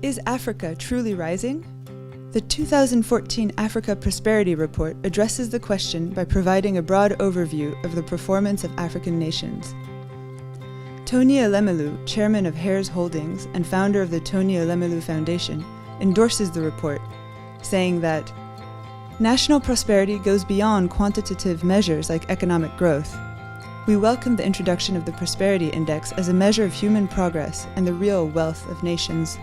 Is Africa truly rising? The 2014 Africa Prosperity Report addresses the question by providing a broad overview of the performance of African nations. Tony Elumelu, chairman of Hares Holdings and founder of the Tony Elumelu Foundation, endorses the report, saying that national prosperity goes beyond quantitative measures like economic growth. We welcome the introduction of the Prosperity Index as a measure of human progress and the real wealth of nations.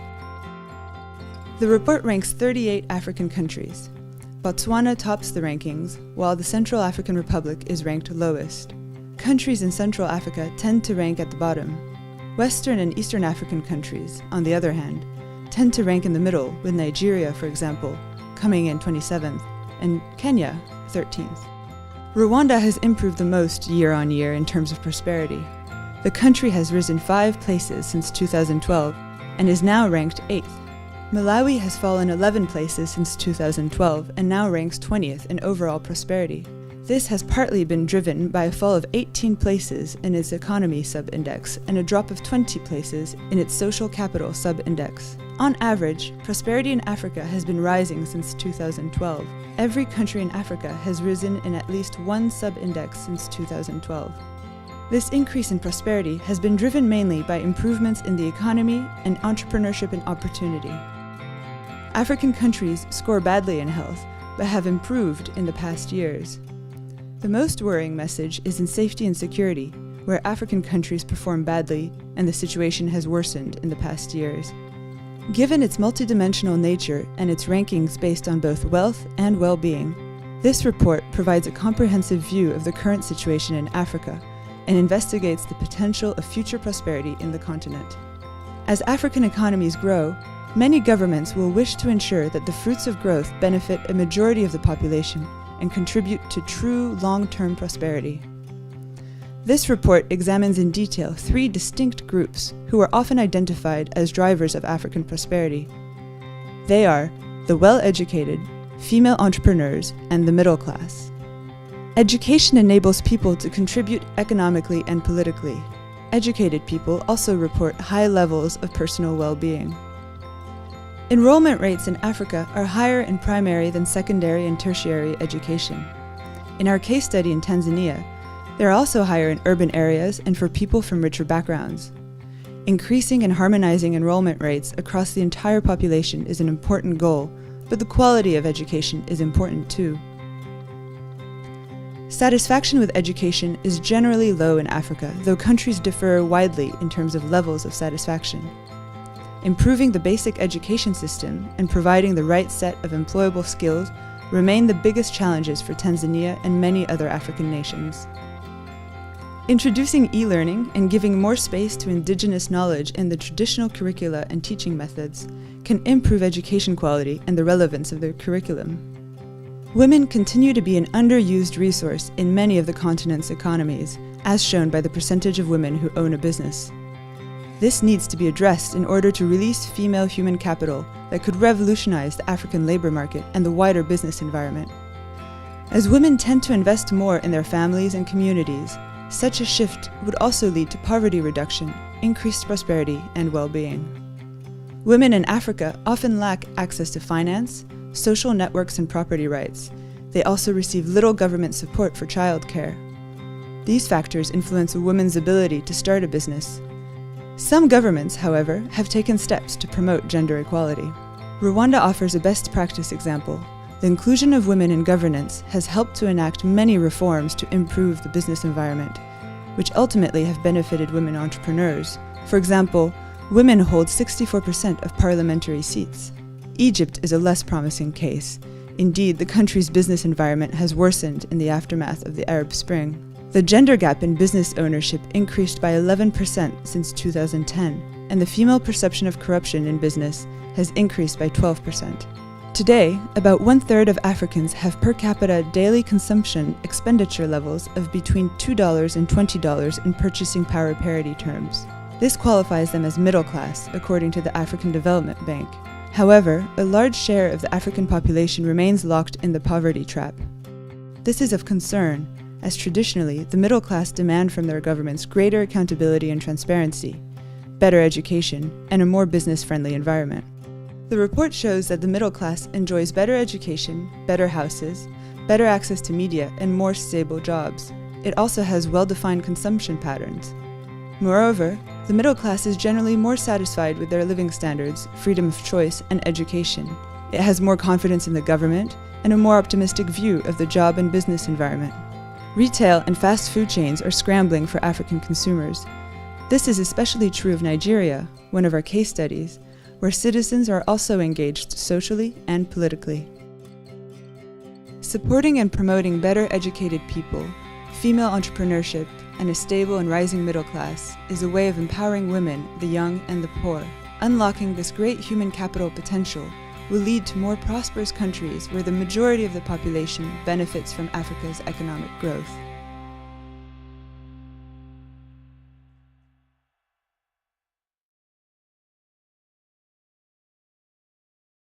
The report ranks 38 African countries. Botswana tops the rankings, while the Central African Republic is ranked lowest. Countries in Central Africa tend to rank at the bottom. Western and Eastern African countries, on the other hand, tend to rank in the middle, with Nigeria, for example, coming in 27th, and Kenya, 13th. Rwanda has improved the most year on year in terms of prosperity. The country has risen 5 places since 2012 and is now ranked 8th. Malawi has fallen 11 places since 2012 and now ranks 20th in overall prosperity. This has partly been driven by a fall of 18 places in its economy sub-index and a drop of 20 places in its social capital sub-index. On average, prosperity in Africa has been rising since 2012. Every country in Africa has risen in at least one sub-index since 2012. This increase in prosperity has been driven mainly by improvements in the economy and entrepreneurship and opportunity. African countries score badly in health, but have improved in the past years. The most worrying message is in safety and security, where African countries perform badly and the situation has worsened in the past years. Given its multidimensional nature and its rankings based on both wealth and well-being, this report provides a comprehensive view of the current situation in Africa and investigates the potential of future prosperity in the continent. As African economies grow, many governments will wish to ensure that the fruits of growth benefit a majority of the population and contribute to true long-term prosperity. This report examines in detail 3 distinct groups who are often identified as drivers of African prosperity. They are the well-educated, female entrepreneurs, and the middle class. Education enables people to contribute economically and politically. Educated people also report high levels of personal well-being. Enrollment rates in Africa are higher in primary than secondary and tertiary education. In our case study in Tanzania, they are also higher in urban areas and for people from richer backgrounds. Increasing and harmonizing enrollment rates across the entire population is an important goal, but the quality of education is important too. Satisfaction with education is generally low in Africa, though countries differ widely in terms of levels of satisfaction. Improving the basic education system and providing the right set of employable skills remain the biggest challenges for Tanzania and many other African nations. Introducing e-learning and giving more space to indigenous knowledge in the traditional curricula and teaching methods can improve education quality and the relevance of their curriculum. Women continue to be an underused resource in many of the continent's economies, as shown by the percentage of women who own a business. This needs to be addressed in order to release female human capital that could revolutionize the African labor market and the wider business environment. As women tend to invest more in their families and communities, such a shift would also lead to poverty reduction, increased prosperity, and well-being. Women in Africa often lack access to finance, social networks, and property rights. They also receive little government support for childcare. These factors influence a woman's ability to start a business. Some governments, however, have taken steps to promote gender equality. Rwanda offers a best practice example. The inclusion of women in governance has helped to enact many reforms to improve the business environment, which ultimately have benefited women entrepreneurs. For example, women hold 64% of parliamentary seats. Egypt is a less promising case. Indeed, the country's business environment has worsened in the aftermath of the Arab Spring. The gender gap in business ownership increased by 11% since 2010, and the female perception of corruption in business has increased by 12%. Today, about 1/3 of Africans have per capita daily consumption expenditure levels of between $2 and $20 in purchasing power parity terms. This qualifies them as middle class, according to the African Development Bank. However, a large share of the African population remains locked in the poverty trap. This is of concern, as traditionally the middle class demand from their governments greater accountability and transparency, better education, and a more business-friendly environment. The report shows that the middle class enjoys better education, better houses, better access to media, and more stable jobs. It also has well-defined consumption patterns. Moreover, the middle class is generally more satisfied with their living standards, freedom of choice, and education. It has more confidence in the government and a more optimistic view of the job and business environment. Retail and fast food chains are scrambling for African consumers. This is especially true of Nigeria, one of our case studies, where citizens are also engaged socially and politically. Supporting and promoting better educated people, female entrepreneurship, and a stable and rising middle class is a way of empowering women, the young, and the poor. Unlocking this great human capital potential will lead to more prosperous countries where the majority of the population benefits from Africa's economic growth.